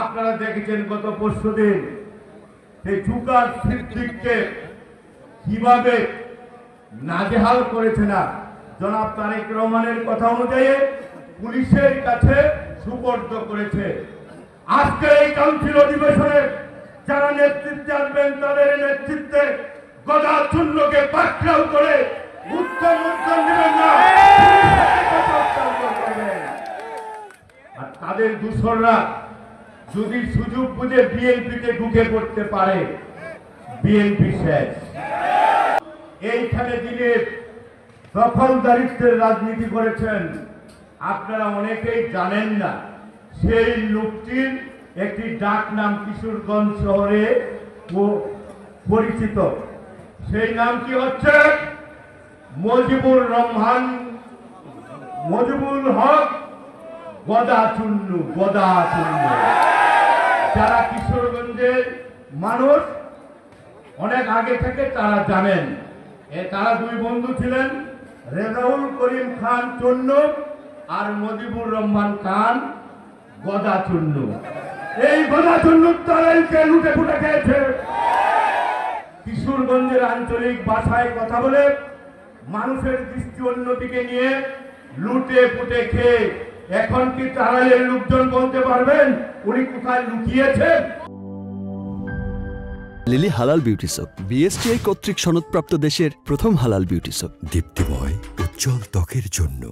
আপনারা দেখেছেন গত পরশুদিন সেই জুকার সিদ্দিককে কিভাবে নাজেহাল করেছে না জনাব তারেক রহমানের কথা অনুযায়ী পুলিশের কাছে সুপর্দ করেছে। আজকে এই কাউন্সিল অধিবেশনে যারা নেতৃত্বে আসবেন তাদের নেতৃত্বে গদা চূর্ণকে পাকড়াও করে উত্তম নেবেন না, আর তাদের দূষণরা যদি সুযোগ বুঝে বিএনপিতে ঢুকে পড়তে পারে, বিএনপি শেষ। এইখানে যিনি দখলদারিত্বের রাজনীতি করেছেন আপনারা অনেকেই জানেন না। সেই লোকটির একটি ডাক নাম কিশোরগঞ্জ শহরে পরিচিত। সেই নামটি হচ্ছে মুজিবুর হক গদা চুন্নু। যারা কিশোরগঞ্জের মানুষ অনেক আগে থেকে তারা জানেন। তারা দুই বন্ধু ছিলেন, রেজাউল করিম খান চুন্নু আর মুজিবুর রহমান খান গদা চুন্নু। এই গদা চুন্নু তারাইকে লুটে ফুটে খেয়েছে। কিশোরগঞ্জের আঞ্চলিক ভাষায় কথা বলে মানুষের দৃষ্টি অন্যদিকে নিয়ে লুটে ফুটে খেয়ে এখন কি তারাইয়ের লোকজন বলতে পারবেন উনি কোথায় লুকিয়েছেন? লিলি হালাল বিউটি সোপ, বিএসটিআই কর্তৃক সনদপ্রাপ্ত দেশের প্রথম হালাল বিউটি সোপ। দীপ্তিময় উজ্জ্বল ত্বকের জন্য।